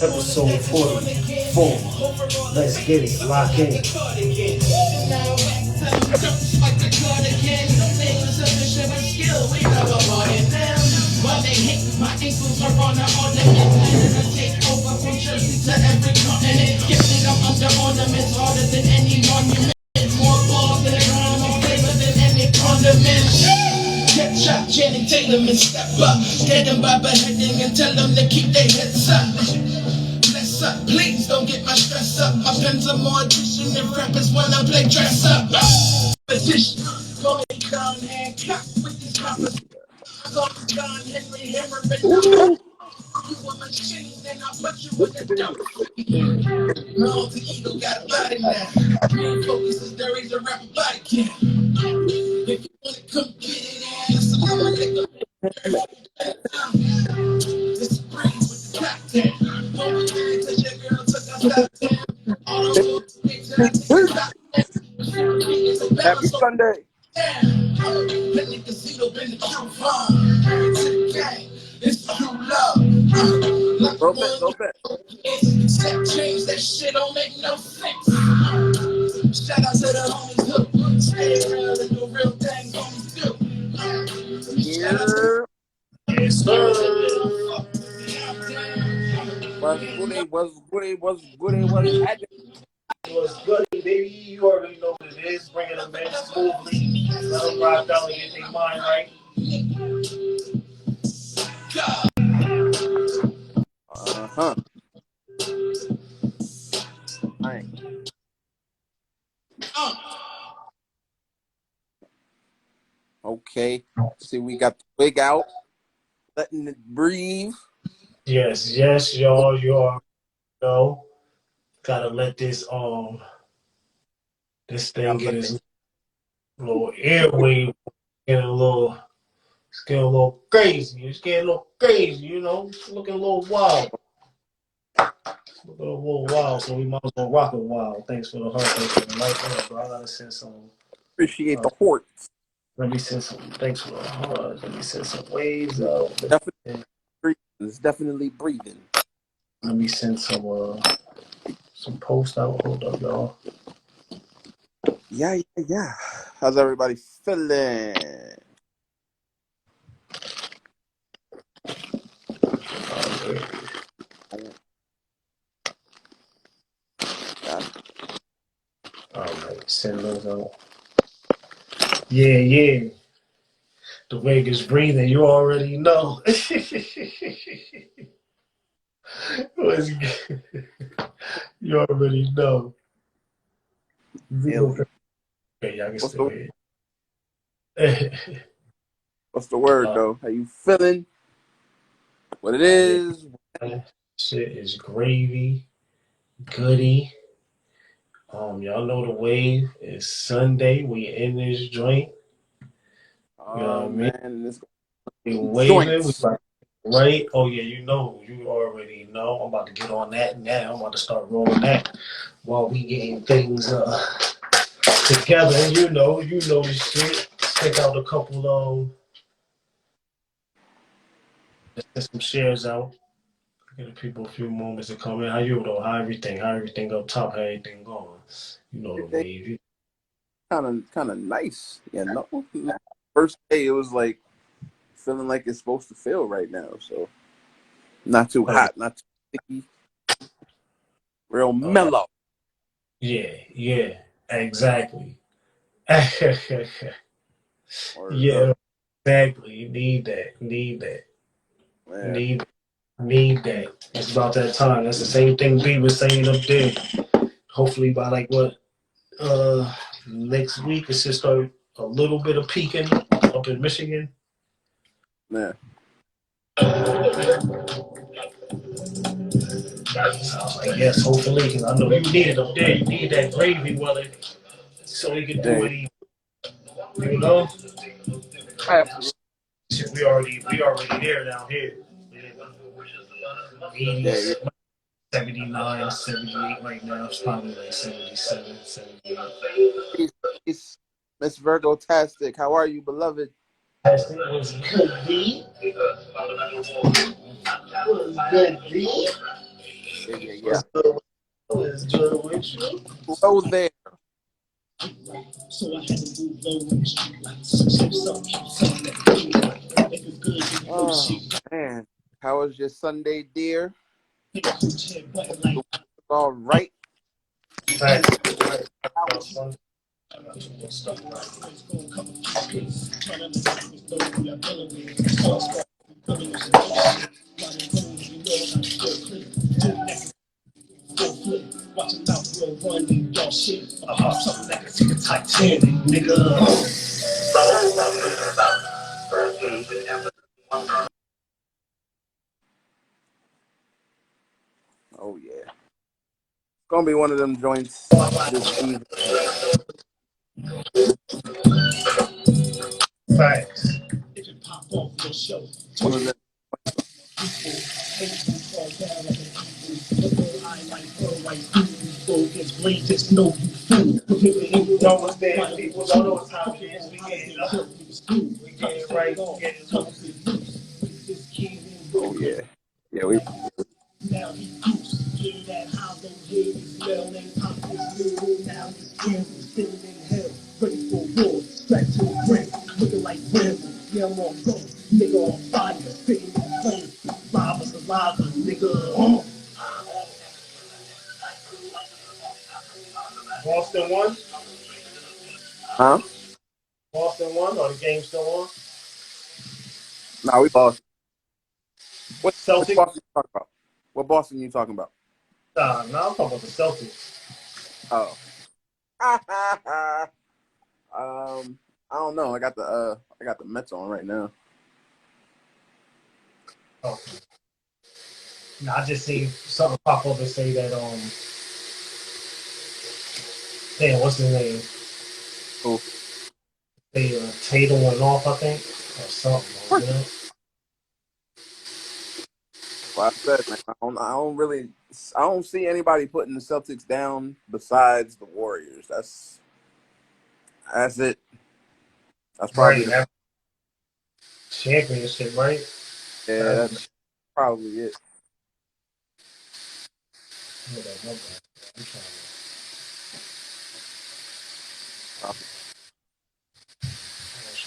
Episode 44. Let's get it. Lock in. My ankles are on the ornament, and I take over from Jersey to every continent. Gifted, I'm under ornaments, harder than any monument. More balls than a ground, more flavor than any condiment. Get shot, Channing Tatum and step up. Get them by beheading and tell them to keep their heads up. Bless up, please don't get my stress up. My pens are more addition than rappers when I play dress up. Position, going down and cut with this conversation. Ooh. You want my chain, then I'll put you in the dump. No, the ego got a body now. Main focus is there is a rapper body can. If you wanna come get it, ass, I'm gonna lick up. This is brains with the cocktail. Over there, cause your girl took us out there. All the rules, they till I take a Happy Sunday. Espizito been the true farm. To the gang, it's true love. Go back. Step change, that shit don't make no sense. Shout out to the homies who stay real and do real things homies do. Shout out to Yes, sir. What's happening? What's good, baby? You already know what it is. Bringing them in smoothly. Let them ride down and get their mind right. Uh-huh. Right. Okay. See, we got the wig out, letting it breathe. Yes, y'all. You all know. Gotta let this thing get its little airwave, get a little. It's getting a little crazy. It's getting a little crazy, you know. It's looking a little wild. Looking a little wild, so we might as well rock a while. Thanks for the heart. Thanks for the light. Bro, I gotta send some. Appreciate the horts. Let me send some. Thanks for the heart. Let me send some waves out. It's definitely breathing. Let me send some post out. Hold up, y'all. Yeah. How's everybody feeling? Alright, send those out. Yeah. The wig is breathing. You already know. What's good? You already know. Okay, y'all can still hear. What's the word though? How you feeling? What it is? Shit is gravy, goody. Y'all know the wave. It's Sunday. We in this joint. You know what I mean? Man, We waving. Right? Oh yeah, you know. You already know. I'm about to get on that now. I'm about to start rolling that while we getting things together. And you know the shit. Check out a couple get some shares out. Give the people a few moments to come in. How you though? How everything up top? How everything going? You know the wave. Kind of nice, you know. First day, it was like feeling like it's supposed to feel right now. So not too hot, not too sticky, real mellow. Yeah, exactly. Yeah, exactly. You need that. Man. Need that. It's about that time. That's the same thing B was saying up there. Hopefully by like what next week it should start a little bit of peaking up in Michigan. Yeah. Sounds like yes, hopefully, because I know you need it up there. You need that gravy weather so we can do it. You know. Shit, we already there down here. 80s, 79, 78 right now. It's probably like 77, 78. Peace. Miss Virgo Tastic. How are you, beloved? Was good, D? Was good, D? Yeah. What's good with you? Hello there. So I had to move low in the street lights. Skip some, keep some that feel like. If it's good, you can Oh shit. man, how was your Sunday, dear? Hit a hooch head button like All right. Facts. How My was son, stuff right. It's gonna come a few kids. Trying to understand this though we are dealing with. So it's got coming with some bullshit. Running goals, you know how to feel clear. Doing that full flip. Watch your mouth real run and y'all shit. Something that can see the Titanic, nigga. Oh yeah. It's gonna be one of them joints this evening. facts. If it pop off your show, One of them. just know you fool. Don't understand people don't know what time it is. We getting right, getting to Oh yeah. Yeah, we Now he goose, hear that hollow head, smell and pop this new. Now he's still in hell, ready for war, strapped to the ground, looking like Rambo. Yeah, I'm on go, nigga on fire, spitting in flames, lava saliva, nigga. Boston won. huh? Boston won, or the game still on. Nah, we lost. Which Celtics. Boston you talking about? What Boston you talking about? Nah, I'm talking about the Celtics. Oh. I don't know. I got the Mets on right now. Oh. Nah, I just seen something pop up and say that damn, what's his name? Cool. They Tatum went off, I think, or something. You know? Well, I said, man, I don't see anybody putting the Celtics down besides the Warriors. That's it. That's probably Right, the that championship, right? yeah, That's that's probably it. hold on, hold on. I'm trying Uh, to.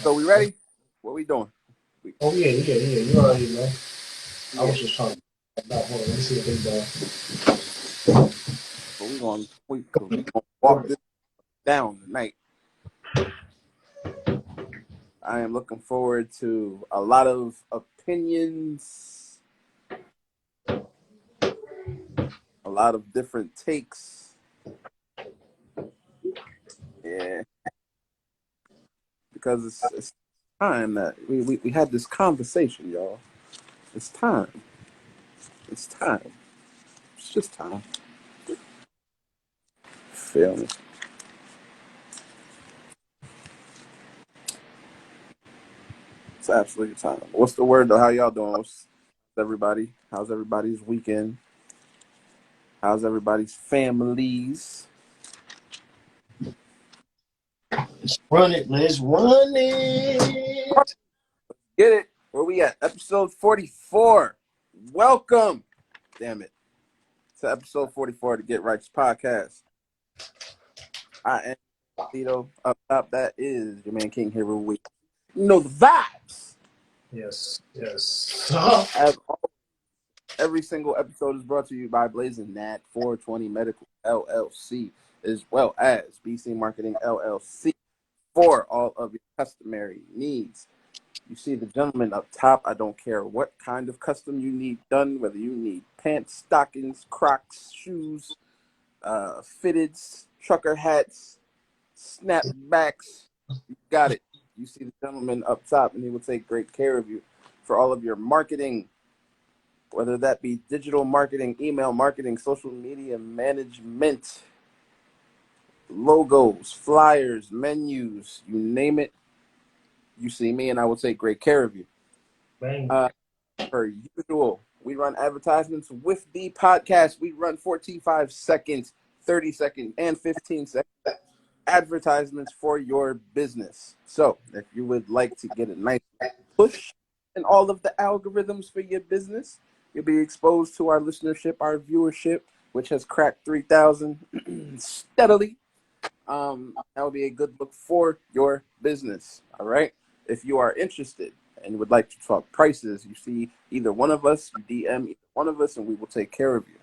so we ready? What we doing? We, Oh yeah. You already know. I yeah. was just trying to. Hold on, let me see what they done. So we gonna walk this down tonight. I am looking forward to a lot of opinions, a lot of different takes. Yeah, because it's time that we had this conversation, y'all. It's time. It's time. It's just time. Feel me? It's absolutely time. What's the word though? How y'all doing? What's everybody? How's everybody's weekend? How's everybody's families? Let's run it. Get it? Where we at? Episode 44. Welcome. Damn it. To episode 44 of the Get Righteous Podcast. I am Espizito. Up top, that is your man King Heru. You know the vibes. Yes. As every single episode is brought to you by Blazing Nat 420 Medical LLC, as well as BC Marketing LLC for all of your customary needs. You see the gentleman up top. I don't care what kind of custom you need done, whether you need pants, stockings, Crocs, shoes, fitteds, trucker hats, snapbacks. You got it. You see the gentleman up top, and he will take great care of you for all of your marketing, whether that be digital marketing, email marketing, social media management, logos, flyers, menus, you name it. You see me, and I will take great care of you. Bang. Per usual, we run advertisements with the podcast. We run 45 seconds, 30 seconds, and 15 seconds advertisements for your business. So if you would like to get a nice push in all of the algorithms for your business, you'll be exposed to our listenership, our viewership, which has cracked 3,000 steadily. That would be a good look for your business. All right. If you are interested and would like to talk prices, you see either one of us, you DM either one of us, and we will take care of you.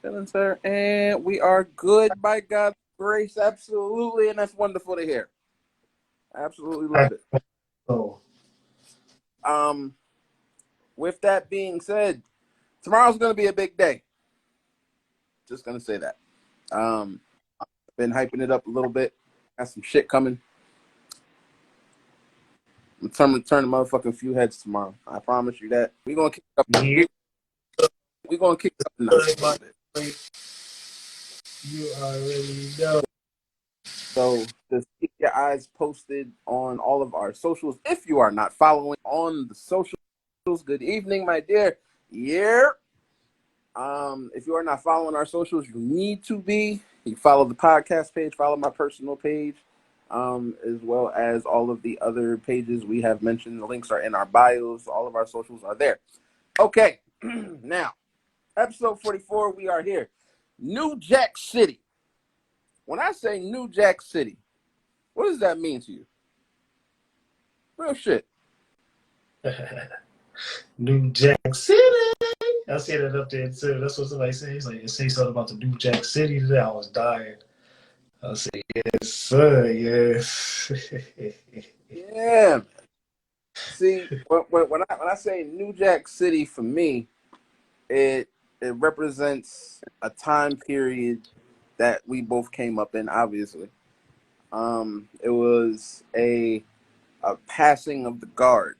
Feeling, sir, and we are good by God's grace. Absolutely, and that's wonderful to hear. Absolutely love it. So With that being said, tomorrow's going to be a big day. Just going to say that. Been hyping it up a little bit. Got some shit coming. I'm turn the motherfucking few heads tomorrow. I promise you that. We're going to kick up. yeah, We're going to kick up the notch a little bit. you already know. So just keep your eyes posted on all of our socials. If you are not following on the socials, good evening, my dear. Yeah. If you are not following our socials, you need to be. You follow the podcast page, follow my personal page, as well as all of the other pages we have mentioned. The links are in our bios. All of our socials are there. Okay, now, episode 44, we are here. New Jack City. When I say New Jack City, what does that mean to you? Real shit. New Jack City. I see that up there too. That's what somebody said. He's like, say something about the New Jack City today. I was dying. I say, yes, sir, yes. Yeah. See, when I say New Jack City, for me, it represents a time period that we both came up in. Obviously, it was a passing of the guard,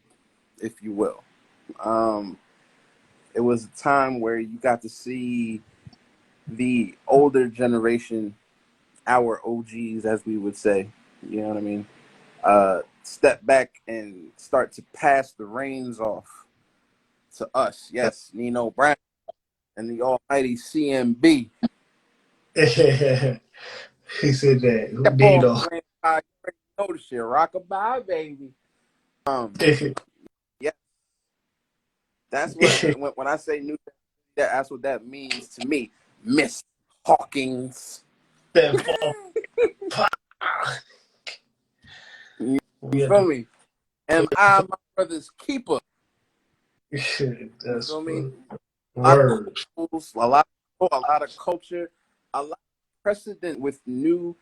if you will. It was a time where you got to see the older generation, our OGs, as we would say. You know what I mean? Step back and start to pass the reins off to us. Yes, Nino Brown and the almighty CMB. He said that. Who Step need off, all? grandpa. You already know the shit. Rockabye, baby. Yeah, that's what when I say New Jack, that's what that means to me. Miss Hawkins. That fall. You feel me? Am I my brother's keeper? You That's feel me? word. A lot of culture, a lot of precedent with New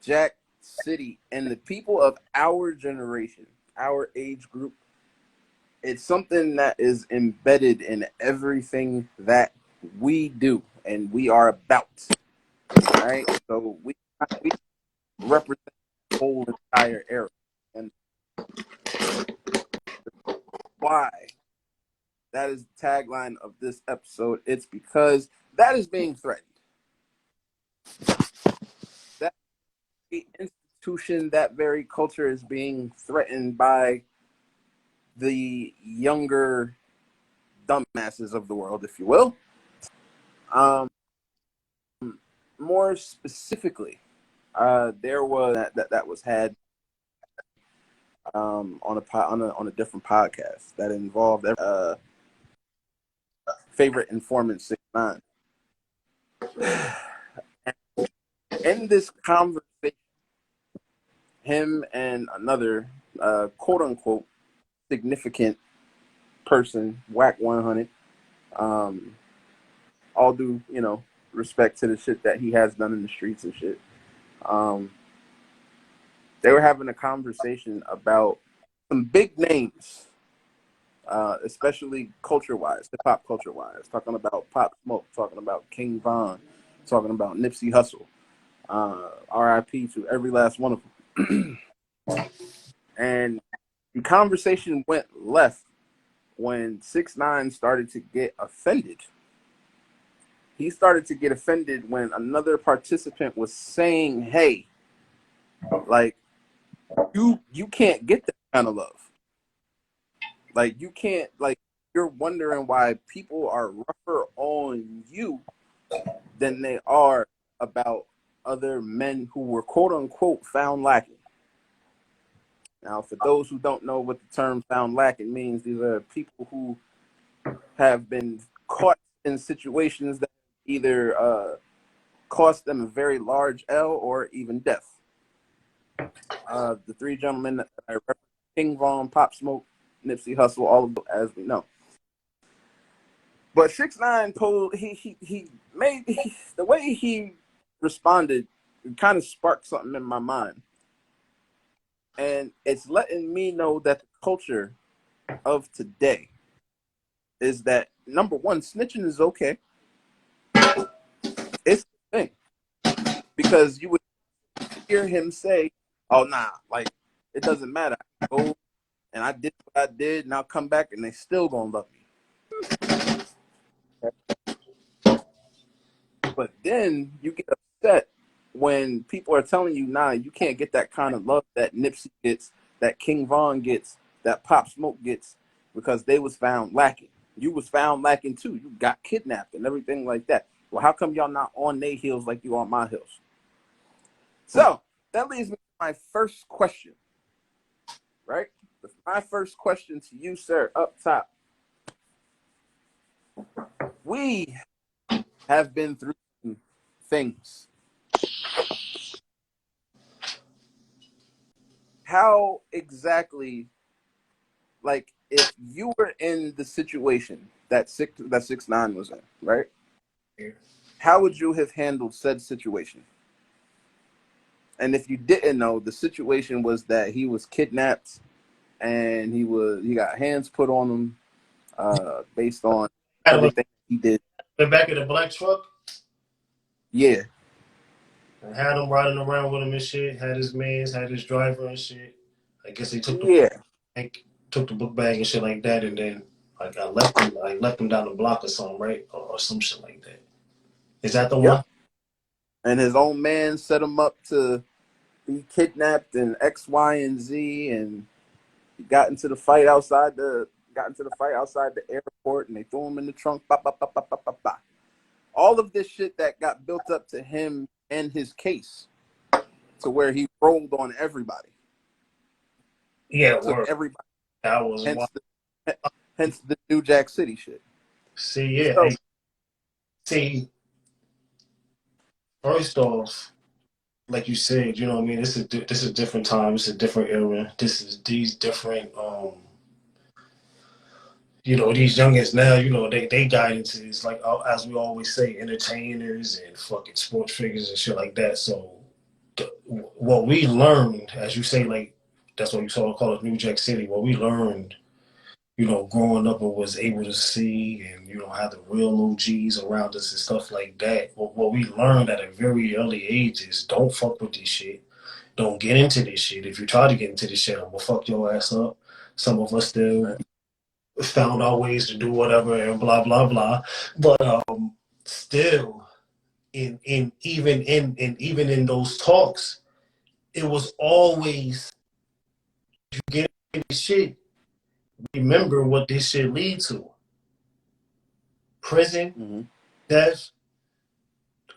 Jack City and the people of our generation, our age group. It's something that is embedded in everything that we do and we are about. Right? So we represent the whole entire era. And why? That is the tagline of this episode. It's because that is being threatened. That institution, that very culture is being threatened by the younger dumbasses of the world, if you will. More specifically, there was that was had on a different podcast that involved favorite informant 6ix9ine. In this conversation, him and another quote unquote significant person, Wack 100, all due respect to the shit that he has done in the streets and shit. They were having a conversation about some big names, especially culture-wise, hip-hop culture-wise, talking about Pop Smoke, talking about King Von, talking about Nipsey Hussle, R.I.P. to every last one of them. And the conversation went left when 6ix9ine started to get offended. He started to get offended when another participant was saying, hey, like, you can't get that kind of love. Like, you can't, like, you're wondering why people are rougher on you than they are about other men who were quote unquote found lacking. Now, for those who don't know what the term found lacking means, these are people who have been caught in situations that either cost them a very large L or even death. The three gentlemen that I referenced, King Von, Pop Smoke, Nipsey Hussle, all of them, as we know. But 6ix9ine told he made the way he responded kind of sparked something in my mind, and it's letting me know that the culture of today is that number one, snitching is okay. It's the thing, because you would hear him say, "Oh nah, like it doesn't matter. I go and I did what I did, and I'll come back, and they still gonna love me." But then you get upset when people are telling you, "Nah, you can't get that kind of love that Nipsey gets, that King Von gets, that Pop Smoke gets, because they was found lacking. You was found lacking too. You got kidnapped and everything like that. Well, how come y'all not on their heels like you on my heels?" So that leads me to my first question, right? My first question to you, sir, up top. We have been through things. How exactly, like, if you were in the situation that 6ix9ine was in, right? How would you have handled said situation? And if you didn't know, the situation was that he was kidnapped and he got hands put on him based on everything he did. The back of the black truck. Yeah. And had him riding around with him and shit. Had his mans, had his driver and shit. I guess they took the book bag and shit like that, and then like I left him down the block or something, right, or some shit like that. Is that the one? And his own man set him up to be kidnapped and X, Y, and Z, and he got into the fight outside the airport, and they threw him in the trunk. Bah, bah, bah, bah, bah, bah, bah. All of this shit that got built up to him and his case, to where he rolled on everybody. Yeah, everybody. That was hence the New Jack City shit. See, yeah. First off, like you said, you know what I mean. This is a different time. It's a different era. This is these different these youngins now, they got into this, like, as we always say, entertainers and fucking sports figures and shit like that. So what we learned, as you say, like, that's what you call it New Jack City. What we learned, growing up and was able to see and, have the real OGs around us and stuff like that. What we learned at a very early age is don't fuck with this shit. Don't get into this shit. If you try to get into this shit, I'm gonna fuck your ass up. Some of us still found our ways to do whatever and blah blah blah. But still, even in those talks, it was always, you get into this shit, remember what this shit leads to. Prison, death,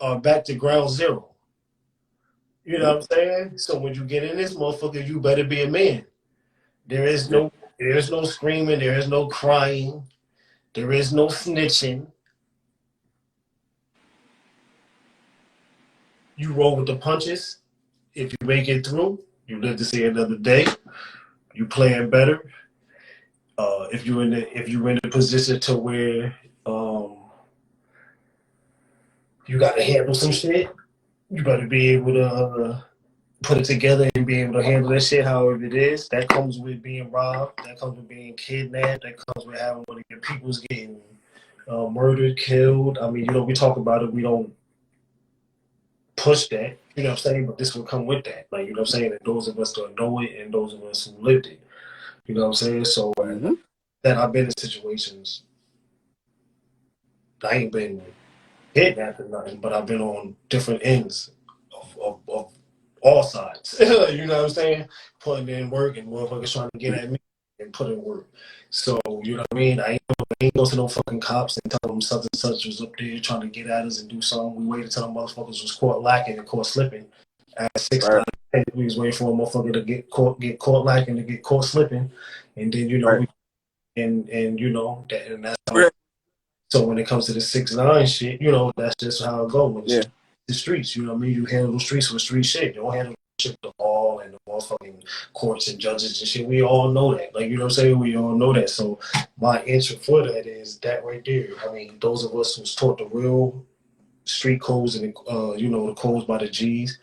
or back to ground zero. You know what I'm saying? So when you get in this motherfucker, you better be a man. There is no screaming, there is no crying, there is no snitching. You roll with the punches. If you make it through, you live to see another day. You playing better. If you're in a position to where you got to handle some shit, you better be able to put it together and be able to handle that shit however it is. That comes with being robbed. That comes with being kidnapped. That comes with having one of your people's getting murdered, killed. I mean, we talk about it. We don't push that. You know what I'm saying? But this will come with that. Like, you know what I'm saying? And those of us that know it and those of us who lived it. You know what I'm saying? So that I've been in situations. I ain't been kidnapped or nothing, but I've been on different ends of all sides. You know what I'm saying? Putting in work and motherfuckers trying to get at me and put in work. So, you know what I mean? I ain't go to no fucking cops and tell them such and such was up there trying to get at us and do something. We waited till them motherfuckers was caught lacking and caught slipping. At 6'9", we was waiting for a motherfucker to get caught lacking, to get caught slipping. And then, and that's how So when it comes to the 6ix9ine shit, you know, that's just how it goes. When it's Yeah, the streets, you know what I mean? You handle the streets with street shit. You don't handle shit with the law and the motherfucking courts and judges and shit. We all know that. Like, you know what I'm saying? We all know that. So my answer for that is that right there. I mean, those of us who's taught the real street codes and, you know, the codes by the G's,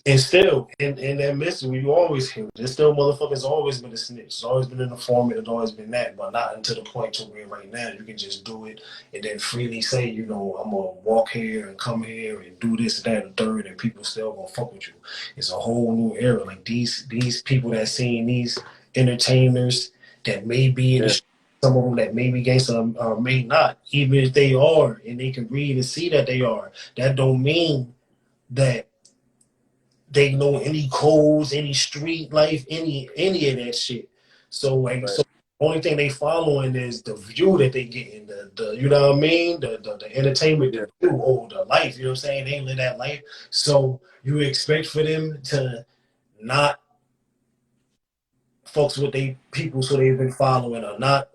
and still, in that mystery, you always hear it. There's still motherfuckers always been a snitch. It's always been an informant. It's always been that, but not until the point to where right now you can just do it and then freely say, you know, I'm gonna walk here and come here and do this, that, and third, and people still gonna fuck with you. It's a whole new era. Like these people that seen these entertainers that may be in the yeah, street, some of them that may be gangster or may not, even if they are, and they can read and see that they are. That don't mean that they know any codes, any street life, any of that shit. So like, right, so the only thing they following is the view that they getting, the you know what I mean, the entertainment, yeah, the view, or the life. You know what I'm saying? They live that life. So you expect for them to not folks with they people so they've been following or not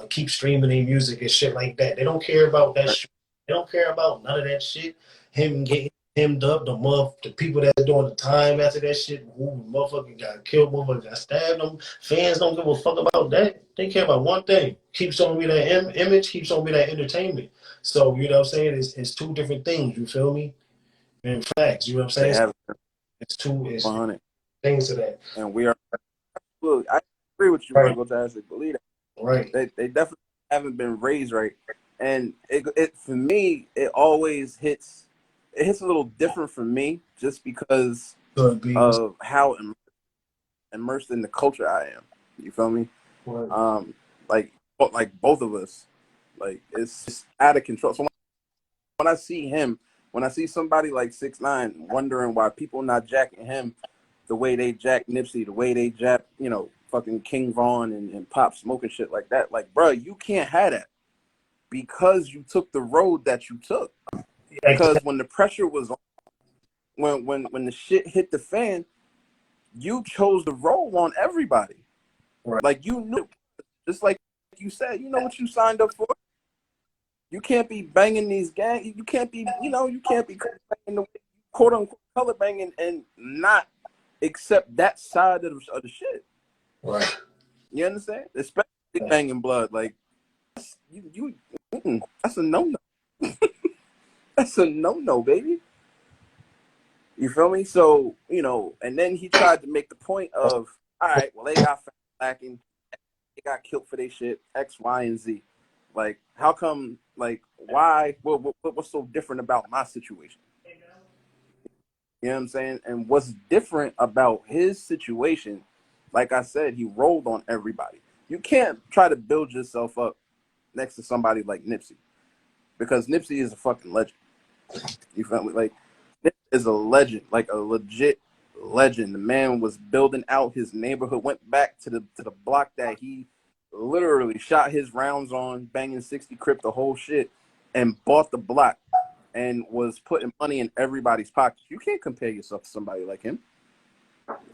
keep streaming their music and shit like that. They don't care about that right. shit. They don't care about none of that shit. Him getting hemmed up, the people that's doing the time after that shit, who motherfucker got killed, motherfucker got stabbed them. Fans don't give a fuck about that. They care about one thing. Keep showing me that image, keep showing me that entertainment. So, you know what I'm saying? It's two different things, you feel me? In facts, you know what I'm They saying? have It's 100, things to that. and we are. Look, I agree with you, Right, Virgo Tastic. Believe that right. they definitely haven't been raised right, and it for me it always hits. It hits a little different for me just because Could be. of how immersed in the culture I am. You feel me? Right. Um, like both of us, like it's just out of control. So when I see him, when I see somebody like 6ix9ine, wondering why people not jacking him the way they jack Nipsey, the way they jack, you know, fucking King Von and Pop Smoke and shit like that. Like, bro, you can't have that because you took the road that you took. Yeah, Because when the pressure was on, when the shit hit the fan, you chose to roll on everybody. right, Like you knew, just like you said, you know what you signed up for. You can't be banging these gangs. You can't be, you know, you can't be banging the quote unquote color banging and not accept that side of the shit. right. You understand? Especially banging blood. Like that's a no no. That's a no no, baby. You feel me? So you know, and then he tried to make the point of, all right, well they got lacking, they got killed for their shit X, Y, and Z. Like, how come? Like, why? What's so different about my situation? You know what I'm saying? And what's different about his situation? Like I said, he rolled on everybody. You can't try to build yourself up next to somebody like Nipsey because Nipsey is a fucking legend. You feel me? Like, Nipsey is a legend, like a legit legend. The man was building out his neighborhood, went back to the block that he literally shot his rounds on, banging 60 Crip, the whole shit, and bought the block and was putting money in everybody's pockets. You can't compare yourself to somebody like him,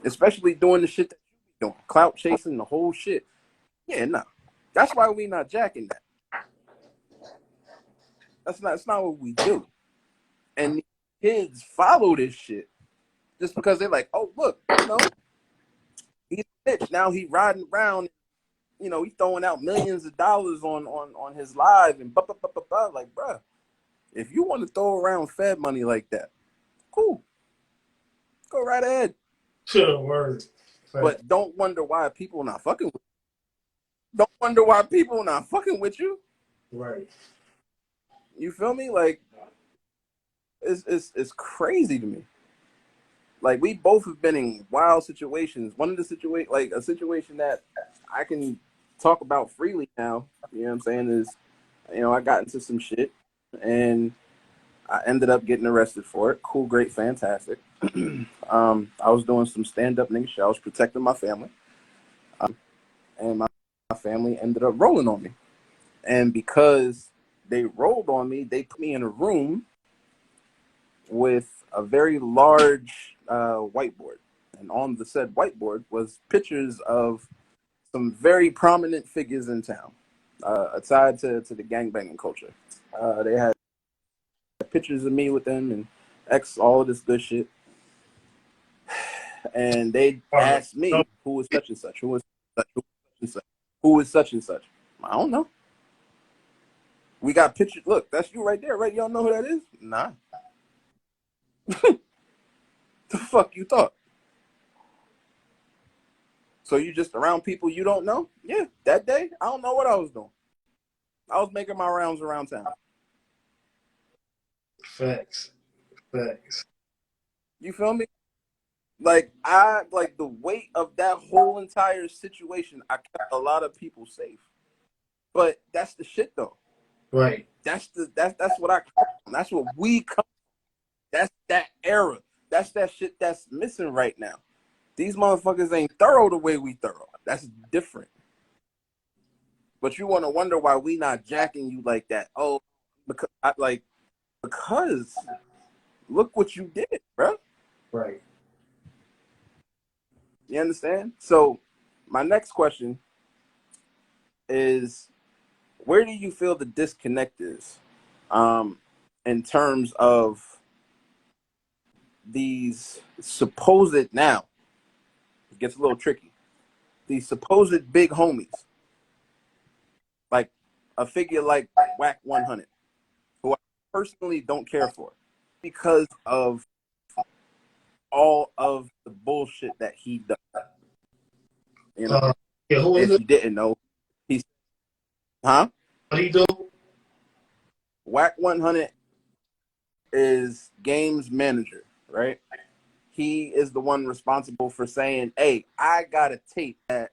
especially doing the shit that you doing, clout chasing, the whole shit. Yeah, no. That's why we not jacking that. That's not what we do. And kids follow this shit just because they're like, oh look, you know, he's a bitch. Now he riding around, you know, he throwing out millions of dollars on his live and blah blah blah blah blah. Like, bruh, if you want to throw around Fed money like that, cool. Go right ahead. Sure, word. Fact. But don't wonder why people not fucking with you. Don't wonder why people not fucking with you. Right. You feel me? Like it's crazy to me. Like we both have been in wild situations. One of the like a situation that I can talk about freely now, you know what I'm saying, is you know, I got into some shit and I ended up getting arrested for it. Cool, great, fantastic. I was doing some stand-up nigga shit. I was protecting my family. And my family ended up rolling on me. And because they rolled on me, they put me in a room with a very large whiteboard. And on the said whiteboard was pictures of some very prominent figures in town. aside to the gangbanging culture. They had pictures of me with them and all of this good shit. And they asked me who was such and such, who was such, who was such and such, who was such and such. I don't know. We got pictures. Look, that's you right there, right? Y'all know who that is? Nah. The fuck you thought? So you just around people you don't know? Yeah, that day, I don't know what I was doing. I was making my rounds around town. Facts. You feel me? Like the weight of that whole entire situation, I kept a lot of people safe. But that's the shit though. Right. That's what I come from. That's what we come from. That's that era. That's that shit that's missing right now. These motherfuckers ain't thorough the way we thorough. That's different. But you want to wonder why we not jacking you like that. Oh, because look what you did, bro. Right. You understand? So my next question is, where do you feel the disconnect is in terms of these supposed, now it gets a little tricky, these supposed big homies, like a figure like Wack 100, who I personally don't care for because of all of the bullshit that he does. You know, yeah, who is if it? you didn't know, he's What he do? Wack 100 is games manager, right? He is the one responsible for saying, hey, I got a tape that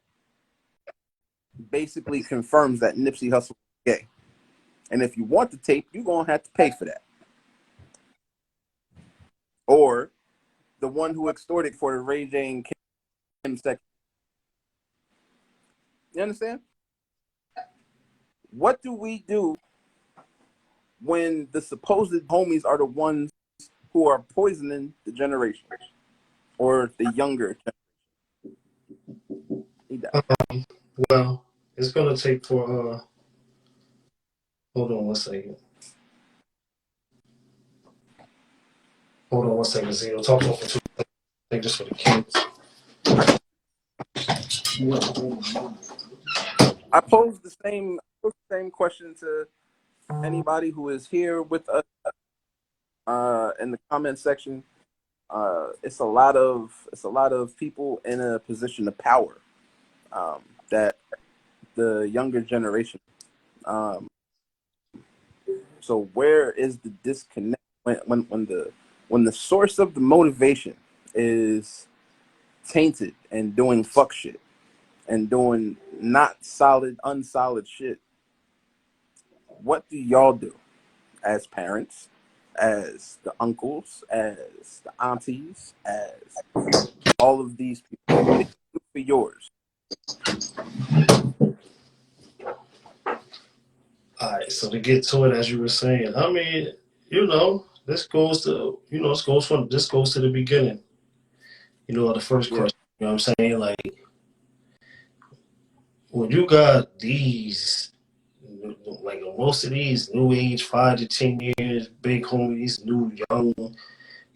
basically confirms that Nipsey Hussle is gay. And if you want the tape, you're going to have to pay for that. Or the one who extorted for the Ray J and Kim sex. You understand? What do we do when the supposed homies are the ones who are poisoning the generation or the younger generation? Well, it's gonna take for hold on one second. Zero. Talk for 2 seconds. I think just for the kids. I pose the same question to anybody who is here with us in the comment section. It's a lot of people in a position of power that the younger generation. So where is the disconnect when the source of the motivation is tainted and doing fuck shit and doing not solid, unsolid shit? What do y'all do as parents, as the uncles, as the aunties, as all of these people? What do you do for yours? All right, so to get to it, as you were saying, I mean, this goes to, this goes to the beginning. The first Yeah. question. You know what I'm saying? Like, when you got these, like most of these new age, 5 to 10 years, big homies, new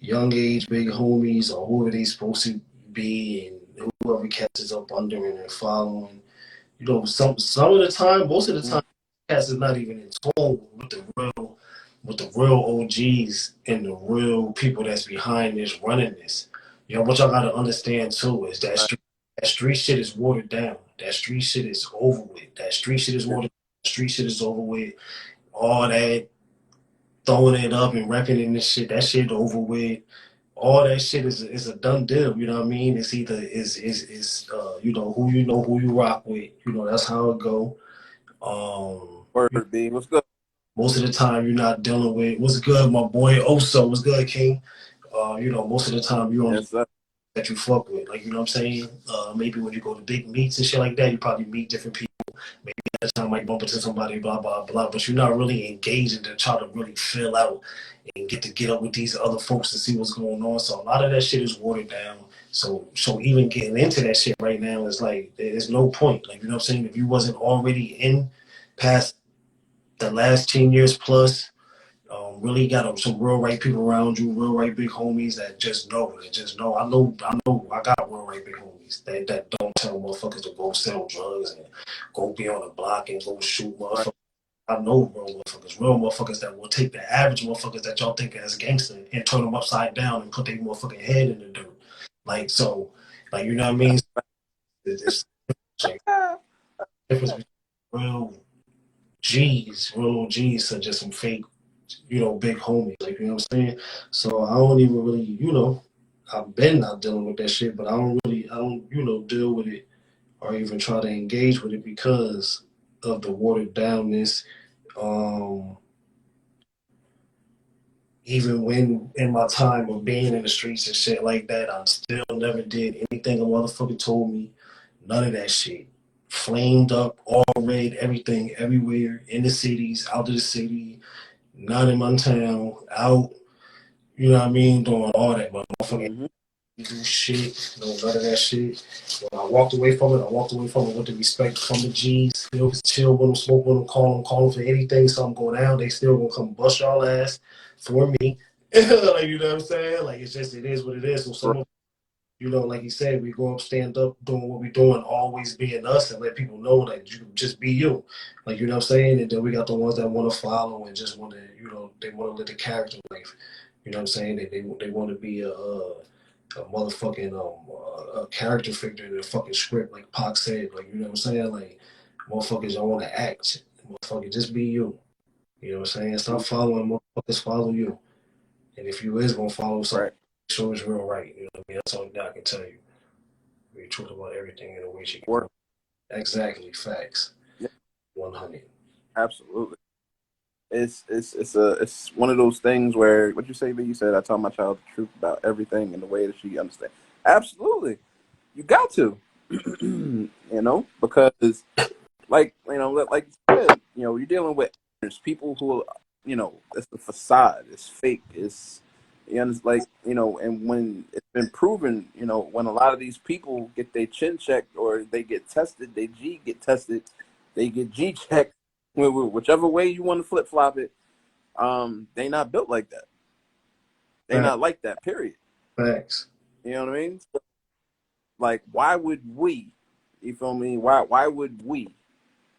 young age big homies, or whoever they supposed to be, and whoever catches up under and they're following. Some of the time, most of the time, cats is not even in tone with the real OGs and the real people that's behind this, running this. What y'all gotta understand too is that street shit is watered down. That street shit is over with. That street shit is watered. Street shit is over with. All that throwing it up and repping in this shit. That shit over with. All that shit is a done deal. You know what I mean? It's either who you rock with. That's how it go. Word B, what's good? Most of the time you're not dealing with what's good, my boy. Oso, what's good, King? Most of the time you're on Yes, sir. that you fuck with. Like, you know what I'm saying? Maybe when you go to big meets and shit like that, you probably meet different people. Maybe at the time might bump into somebody, blah, blah, blah. But you're not really engaging to try to really fill out and get up with these other folks to see what's going on. So a lot of that shit is watered down. So even getting into that shit right now is like, there's no point. Like, you know what I'm saying? If you wasn't already in past the last 10 years plus. Really got some real right people around you, real right big homies that just know, I got real right big homies that don't tell motherfuckers to go sell drugs and go be on the block and go shoot Right. motherfuckers. I know real motherfuckers that will take the average motherfuckers that y'all think as gangster and turn them upside down and put their motherfucking head in the dirt. Like, so, like, you know what I mean? It's like difference between real G's to just some fake, big homies. Like, you know what I'm saying? So I don't even really, I've been not dealing with that shit, but I don't, deal with it or even try to engage with it because of the watered downness. Um, Even when in my time of being in the streets and shit like that, I still never did anything a motherfucker told me. None of that shit. Flamed up, all red, everything, everywhere, in the cities, out of the city, not in my town, out, you know what I mean, doing all that, but motherfucking Mm-hmm. do shit, none of that shit. When I walked away from it, with the respect from the G's. Still chill with them, smoke with them, call them for anything, something go down, they still gonna come bust y'all ass for me. Like, you know what I'm saying? Like, it's just, it is what it is. So some Right. of, like you said, we go up, stand up, doing what we doing, always being us, and let people know that you just be you. Like, you know what I'm saying? And then we got the ones that want to follow and just want to, they want to live the character life. You know what I'm saying? They want to be a motherfucking a character figure in a fucking script, like Pac said. Like, you know what I'm saying? Like, motherfuckers don't want to act. Motherfucker, just be you. You know what I'm saying? Stop following motherfuckers, follow you. And if you is gonna follow something, Right. show it's real right. You know what I mean? That's all I can tell you. Be truth about everything in the way she can. Work. Exactly, facts. Yeah. 100. Absolutely. It's one of those things where what you say, B, you said I tell my child the truth about everything in the way that she understands. Absolutely. You got to. Because like you said, you're dealing with people who it's the facade, it's fake, it's and when it's been proven, when a lot of these people get their chin checked or they get tested, they G get tested, they get G checked, whichever way you want to flip flop it, they not built like that. They Facts. not like that, period. Facts. You know what I mean? So, like, why would we, you feel me? Why would we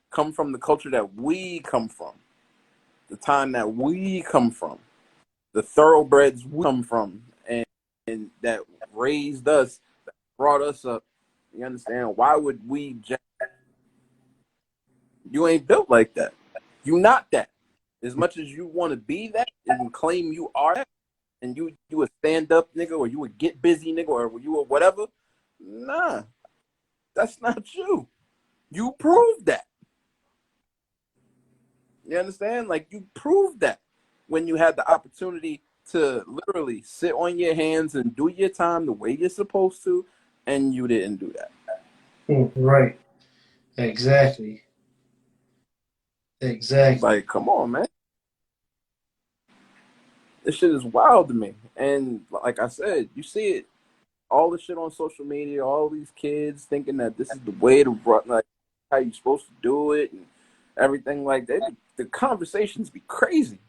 come from the culture that we come from, the time that we come from, the thoroughbreds we come from, and that raised us, that brought us up? You understand? Why would we? You ain't built like that. You not that. As much as you want to be that and claim you are that, and you a stand up nigga, or you a get busy nigga, or you a whatever. Nah, that's not you. You proved that. You understand? Like, you proved that when you had the opportunity to literally sit on your hands and do your time the way you're supposed to, and you didn't do that. Right. Exactly. Exactly. Like, come on, man. This shit is wild to me. And like I said, you see it, all the shit on social media, all these kids thinking that this is the way to run, like how you supposed to do it and everything like that. The conversations be crazy.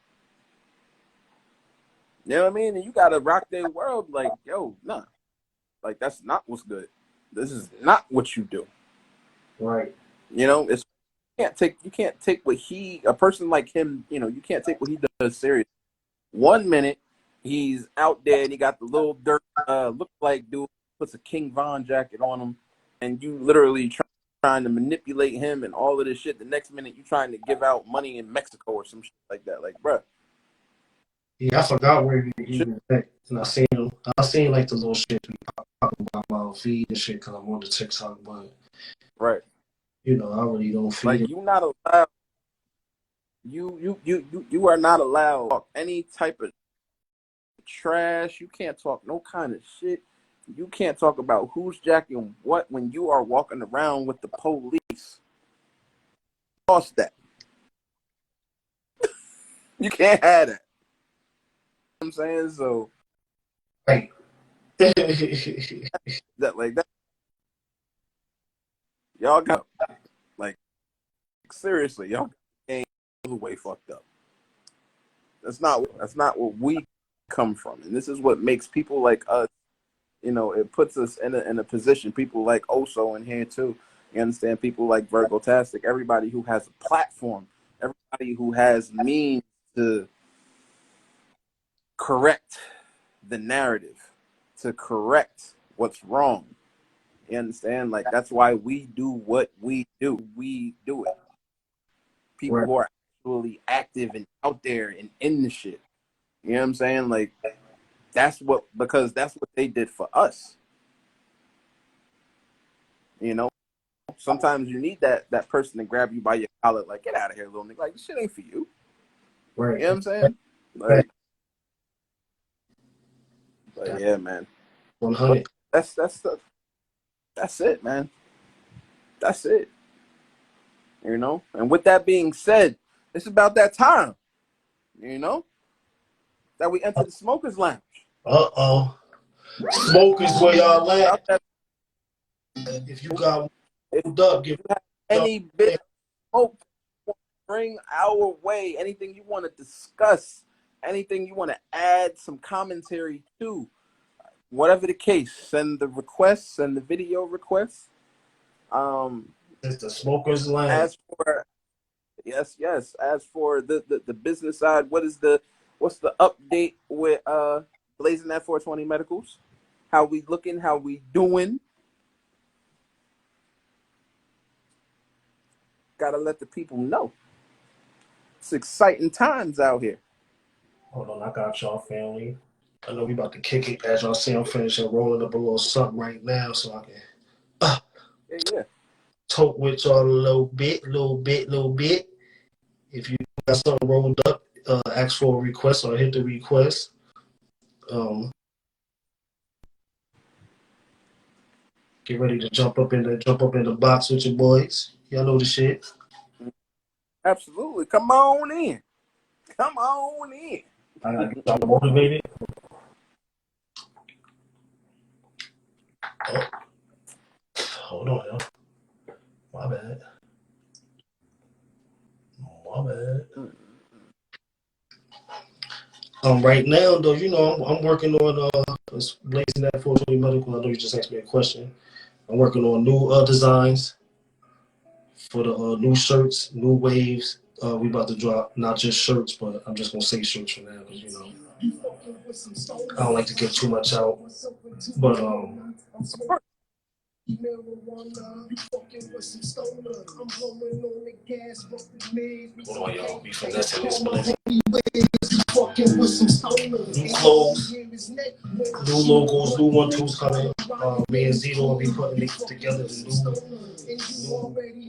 You know what I mean? And you gotta rock their world like, yo, nah. Like, that's not what's good. This is not what you do. Right. It's you can't take what a person like him, you can't take what he does serious. 1 minute he's out there and he got the little dirt look like dude, puts a King Von jacket on him, and you literally trying to manipulate him and all of this shit. The next minute you trying to give out money in Mexico or some shit like that. Like, bruh. Yeah, I forgot where he was at. And I seen like the little shit talking about my feed and shit because I'm on the TikTok, but Right. I really don't feed Like, it. you not allowed. You are not allowed to talk any type of trash. You can't talk no kind of shit. You can't talk about who's jacking what when you are walking around with the police. Lost that. You can't have that. You know what I'm saying? So Right. that y'all got, like, seriously, y'all the way fucked up. That's not what we come from, and this is what makes people like us. You know, it puts us in a position. People like Oso in here too. You understand? People like Virgo Tastic. Everybody who has a platform. Everybody who has means to correct the narrative, to correct what's wrong. You understand? Like, that's why we do what we do. We do it. People who are actually active and out there and in the shit. You know what I'm saying? Like, because that's what they did for us. You know? Sometimes you need that person to grab you by your collar, like, get out of here, little nigga. Like, this shit ain't for you. Right. You know what I'm saying? Like, but yeah, man. 100. That's it, man. That's it. You know? And with that being said, it's about that time, you know, that we enter the smokers lounge. Smokers where y'all at. If you got hold up, give any bit of smoke, bring our way. Anything you want to discuss, anything you want to add some commentary to, whatever the case, send the requests, send the video requests. It's the smokers lounge. As for As for the business side, what's the update with Blazing that 420 Medicals? How we looking? How we doing? Gotta let the people know. It's exciting times out here. Hold on, I got y'all, family. I know we about to kick it. As y'all see, I'm finishing rolling up a little something right now so I can Yeah. talk with y'all a little bit. If you got something rolled up, ask for a request or hit the request. Get ready to jump up in the box with your boys. Y'all know the shit. Absolutely. Come on in. Come on in. I gotta get y'all motivated. Oh. Hold on, y'all. My bad. Right now though, you know, I'm working on Blazing that 420 Medical. I know you just asked me a question. I'm working on new designs for the new shirts, new waves. We about to drop not just shirts, but I'm just gonna say shirts for now because you know I don't like to give too much out. But hold on, y'all. We finessing this blend. New clothes, new logos, new 1-2s coming. Me and Zito will be putting these together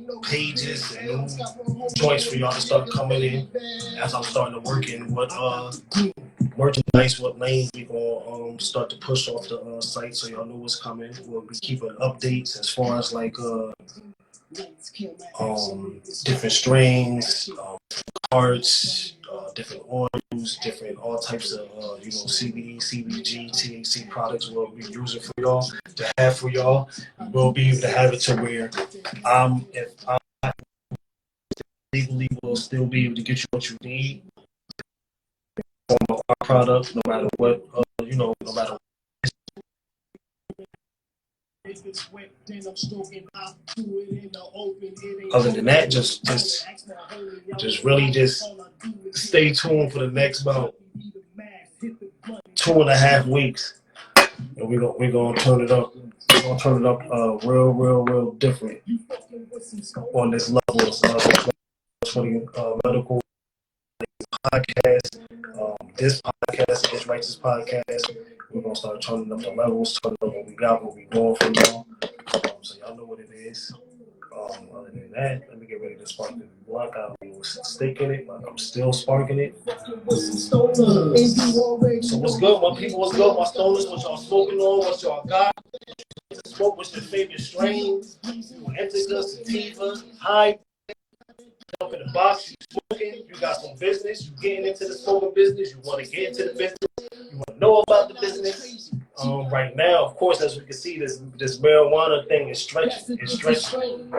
new pages and new joints for y'all to start coming in as I'm starting to work in what merchandise, what lanes we gonna start to push off the site so y'all know what's coming. We'll be keeping updates as far as like different strains, cards, different oils, different all types of you know CBD, CBG, THC products we'll be using for y'all to have for y'all. We'll be able to have it to where if I legally will still be able to get you what you need from our product, no matter what you know, no matter. Other than that, just really just stay tuned for the next about 2.5 weeks, and we're gonna turn it up. We're gonna turn it up real different on this level of 20 medical podcast. This podcast, this righteous podcast. We're gonna start turning up the levels, turning up what we got, what we doing for y'all. So y'all know what it is. Other than that, let me get ready to spark this blunt. I was sticking it, but I'm still sparking it. So what's good, my people? What's good, my stoners? What y'all smoking on? What y'all got? Smoke what's your favorite strains? Indica, sativa, high. Up in the box, you smoking, you got some business, you getting into the smoking business, you want to get into the business, you want to know about the business. Right now, of course, as we can see, this marijuana thing is stretching. It's stretching.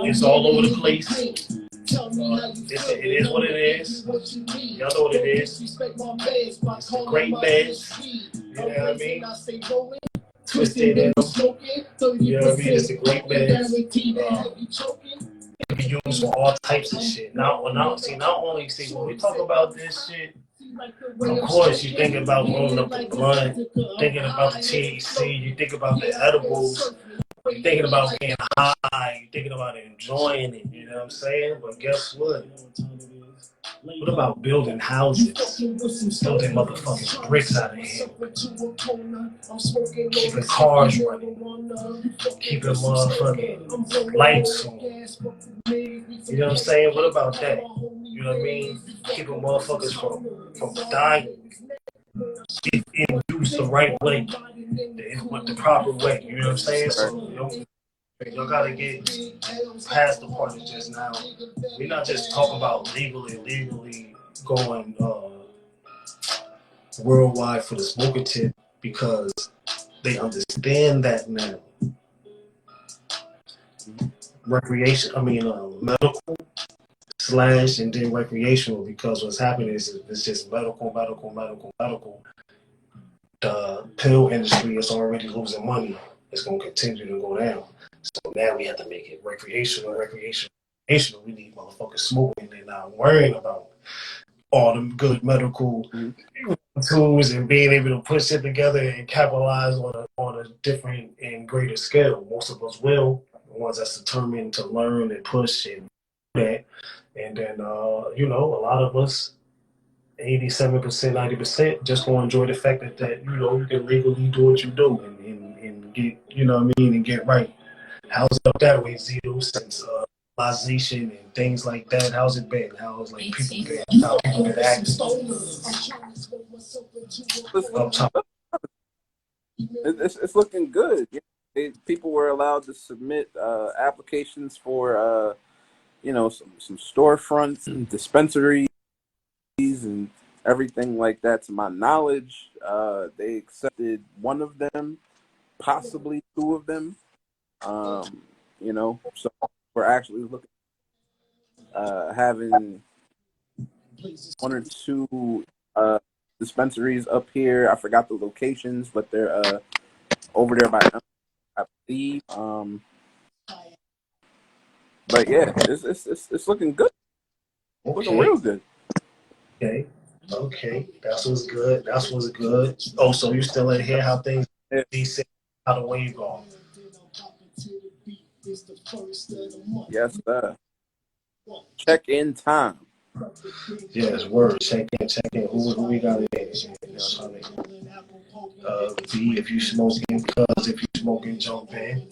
It's all over the place. It is what it is. Y'all know what it is. It's the great meds. You know what I mean? Twisted in them. You know what I mean? It's the great meds. It can be used for all types of shit. Not only when we talk about this shit, of course you think about rolling up the blunt, thinking about the THC, you think about the edibles, you're thinking about getting high, you're thinking about enjoying it, you know what I'm saying? But guess what? What about building houses? Building motherfucking bricks out of here. Keeping cars running. Keeping motherfucking lights on. You know what I'm saying? What about that? You know what I mean? Keeping motherfuckers from dying. If used the right way. The proper way. You know what I'm saying? So, y'all gotta get past the part of just now. We're not just talking about legally going worldwide for the smoker tip because they understand that now. Medical / and then recreational because what's happening is it's just medical. The pill industry is already losing money. It's going to continue to go down. So now we have to make it recreational. We need motherfuckers smoking and not worrying about all the good medical tools and being able to put shit together and capitalize on a different and greater scale. Most of us will. The ones that's determined to learn and push and do that. And then, a lot of us, 87%, 90%, just want to enjoy the fact that you can legally do what you do and get, and get right. How's it up that way, Zito, since legalization and things like that? How's it been? How's how people been acting? It's looking good. People were allowed to submit applications for some storefronts and dispensaries and everything like that. To my knowledge, they accepted one of them, possibly two of them. So we're actually looking having one or two dispensaries up here. I forgot the locations, but they're over there by I believe. But yeah, it's looking good. Okay. Looking real good. Okay. That's what's good. Oh, so you still in here? How things decent? How the wave going? Yes, sir. Check-in time. Yes, word. Check in. Who we got in? B, if you smoking, cuz if you smoking, jump in.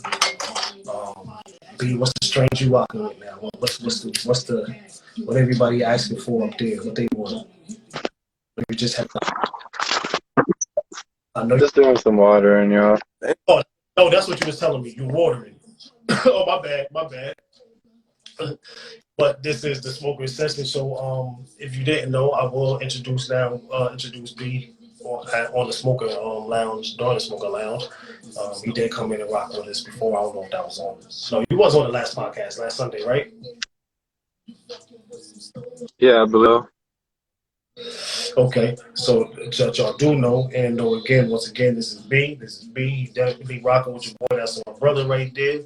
B, what's the strange you rocking with now? What everybody asking for up there? What they want? You just have. I know. Just doing some watering, y'all. Oh, no, that's what you was telling me. You watering. Oh, my bad. But this is the smoker session. So, if you didn't know, I will introduce B on the smoker lounge, during the smoker lounge. He did come in and rock with us before. I don't know if that was on. No, he was on the last podcast last Sunday, right? Yeah, below. Okay, so y'all do know, and once again, this is B. He definitely rocking with your boy. That's my brother right there.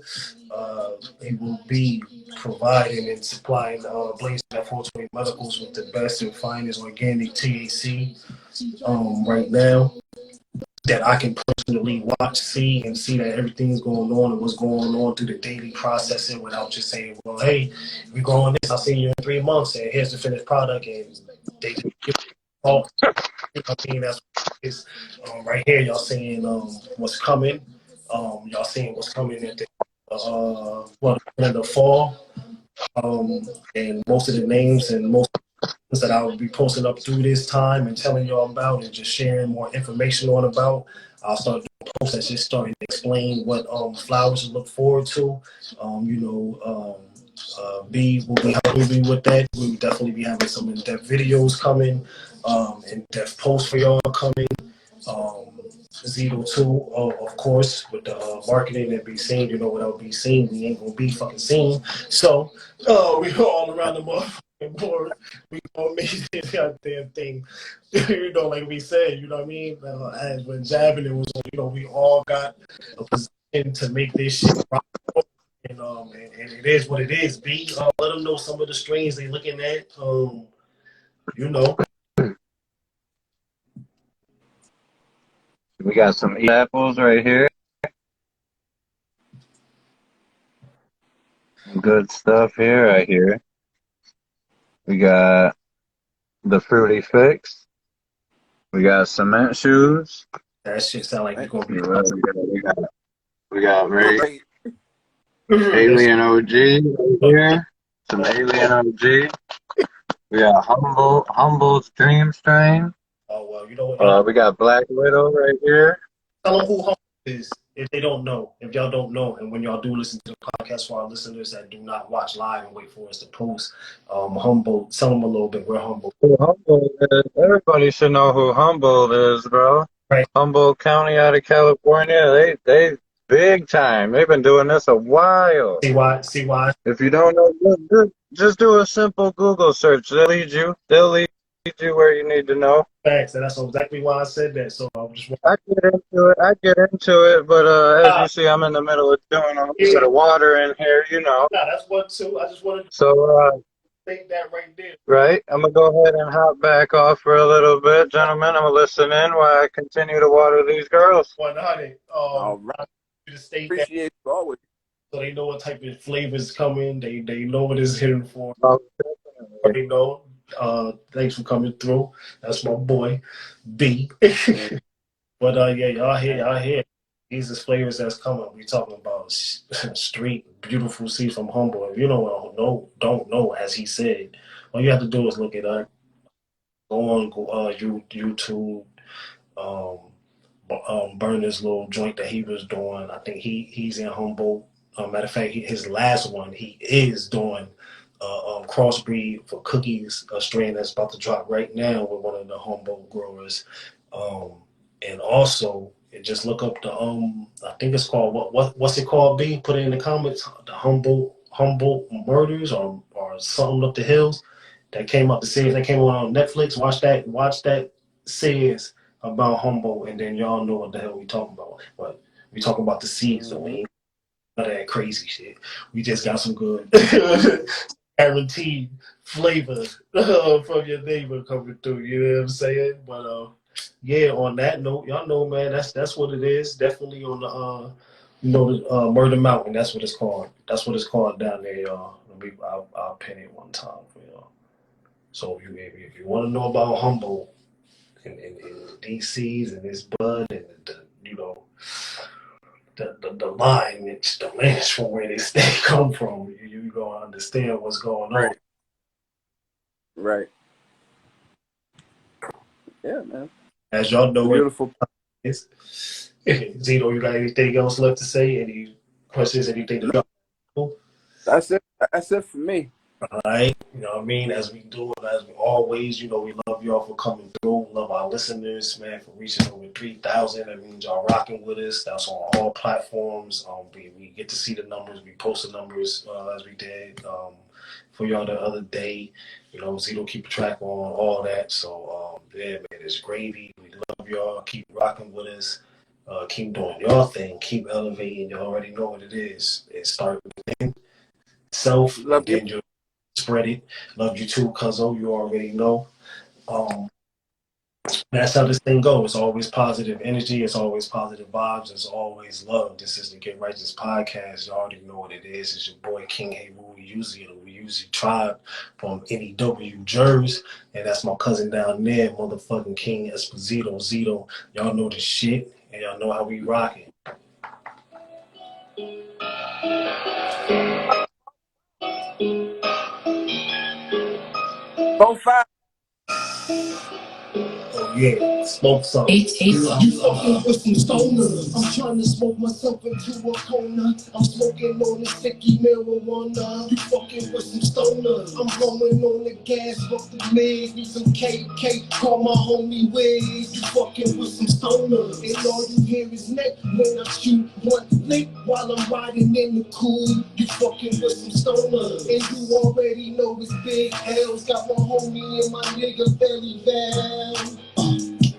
He will be providing and supplying Blazing at 420 Medicals with the best and finest organic THC right now that I can personally see that everything's going on and what's going on through the daily processing without just saying, well, hey, we're growing this. I'll see you in 3 months, and here's the finished product, and they just give all. I mean, that's what it is. Right here, y'all seeing what's coming. Y'all seeing what's coming at in the fall. And most of the names and most that I will be posting up through this time and telling y'all about and just sharing more information on about. I'll start doing posts that's just starting to explain what flowers to look forward to. B will be helping me with that. We will definitely be having some in-depth videos coming, in-depth posts for y'all coming. Zito too, of course, with the marketing and be seen. You know, without be seen, we ain't gonna be fucking seen. So, we all around the motherfucking board. We gonna make this goddamn thing. You know, like we said, you know what I mean? As when jabbing it was, you know, we all got a position to make this shit rock. And it is what it is. B, let them know some of the strings they looking at. You know. We got some apples right here. Good stuff here, right here. We got the Fruity Fix. We got cement shoes. That shit sound like you're gonna be We got Right. Alien OG right here. Some Alien OG. We got Humble's Dream Strain. oh well, you know what? Y'all We got Black Widow right here. tell them who Humble is if they don't know. If y'all don't know, and when y'all do listen to the podcast, for our listeners that do not watch live and wait for us to post, Humble, tell them a little bit. We're Humble, Who Humble is? Everybody should know who Humble is, bro. right? Humboldt County out of California. They big time. They've been doing this a while. See why? See why? If you don't know, just do a simple Google search. They'll lead you where you need to know. Facts, and that's exactly why I said that. So I'm just I get into it, but as you see, I'm in the middle of doing a bit of water in here, you know. nah, that's what too. I just wanted to So think that right there. right, I'm gonna go ahead and hop back off for a little bit, gentlemen. I'm gonna listen in while I continue to water these girls. 100. All right. To state that Appreciate you always. so they know what type of flavors coming. They know what it's hitting for. Oh, Already know. Thanks for coming through. That's my boy, B. Yeah. But yeah, y'all hear. These is flavors that's coming. We talking about street beautiful seeds from Humboldt. If you don't know, as he said, all you have to do is look it up. Go on YouTube. Um, burn this little joint that he was doing. I think he's in Humboldt. Matter of fact, his last one he is doing crossbreed for cookies, a strain that's about to drop right now with one of the Humboldt growers. Um, and also, just look up the I think it's called what's it called? B, put it in the comments. The Humboldt Murders or something up the hills that came up. The series that came on Netflix. Watch that series about Humboldt, and then y'all know what the hell we talking about. But we talking about the seeds, though. We ain't none of that crazy shit. We just got some good guaranteed flavor from your neighbor coming through. You know what I'm saying? But yeah. On that note, y'all know, man. That's what it is. Definitely on the the Murder Mountain. That's what it's called. That's what it's called down there, y'all. I'll pin it one time for y'all. So if you want to know about Humboldt and DC's and his bud and the lineage from where they come from, you gonna understand what's going on. Right. Right. Yeah, man. As y'all know, Beautiful. it's Zito. You got anything else left to say? Any questions? Anything to drop? That's it. That's it for me. All right, you know what I mean? As we do, as we always, we love y'all for coming through. Love our listeners, man, for reaching over 3,000. That means y'all rocking with us. That's on all platforms. We get to see the numbers. We post the numbers as we did for y'all the other day. Zito keep track on all that. So yeah, man, it's gravy. We love y'all. Keep rocking with us. Keep doing your thing. Keep elevating. You already know what it is. It starts within self, Love and you. then you spread it. Love you too, Cuzzo. You already know. That's how this thing goes. It's always positive energy. It's always positive vibes. It's always love. This is the Get Righteous podcast. You already know what it is. It's your boy King Heru. We usually tribe from NEW Jersey, and that's my cousin down there, motherfucking King Espizito. Zito. Y'all know the shit, and y'all know how we rocking. 4-5. Oh yeah, smoke something. You fucking with some stoners. I'm trying to smoke myself into a corner. I'm smoking on this sticky marijuana. You fucking with some stoners. I'm blowing on the gas, fuck the legs, need some KK. Call my homie Wiz. You fucking with some stoners. And all you hear is neck when I shoot one lick while I'm riding in the cool. You fucking with some stoners. And you already know it's Big L's. Got my homie and my nigga belly down.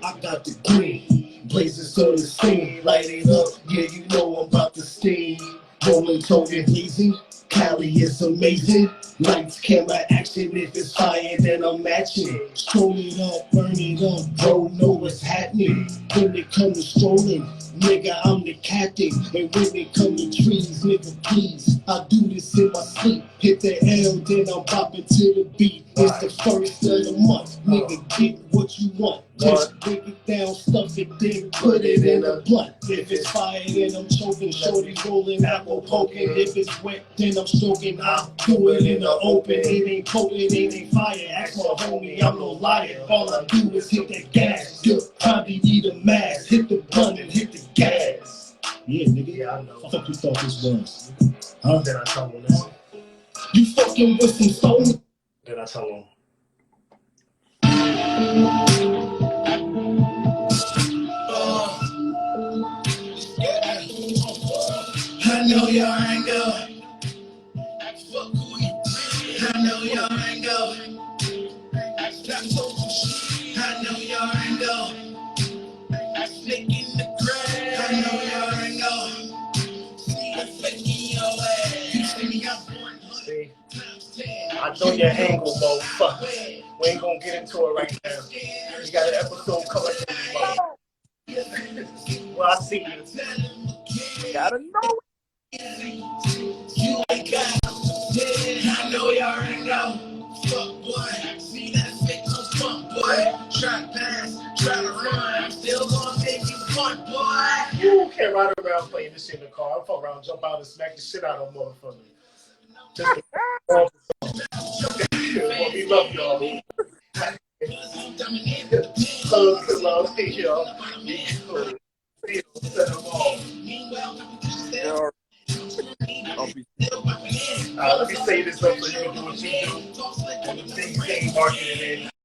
I got the green, blazes on the scene, light it up, yeah you know I'm about to steam. Rolling, toting, blazing, Cali is amazing. Lights, camera, action, if it's fire then I'm matching. Stroll it up, burn it up, bro know what's happening. When it comes to strolling, nigga I'm the captain. And when it comes to trees, nigga please, I do this in my sleep. Hit the L, then I'm bopping to the beat. It's the first of the month, nigga get what you want. Just break it down, stuff it, then put it in a blunt. If it's fire, then I'm choking, shorty rolling, apple poking. If it's wet, then I'm stroking, I'll do it in the open. It ain't potent, it ain't fire. Ask my homie, I'm no liar. All I do is hit that gas. You'll probably need a mask. Hit the blunt and hit the gas. Yeah, nigga, yeah, I know. Fuck you thought this was? Huh? Then I tell him this. You fucking with some stones. Then I tell him. I know y'all ain't go. I know y'all ain't go. I know y'all ain't go. Snake in the grass. I know y'all ain't go. See the fake in your ass. You see me up 100 times 10. I know your angle, motherfucker. We ain't gonna get into it right now. You got an episode coming from you, motherfucker. Well, I see you. Gotta know. You ain't got. I know y'all ain't go. Fuck boy. See that fake no fuck boy. Try to pass, try to run. I'm still gonna make you fuck boy. You can't ride around playing this shit in the car. I'm fuck around, jump out and smack the shit out of a motherfucker. Just we love y'all. Love, y'all. Yeah, I'll be Let me say this up so you can do what you do. And the things they marketing in.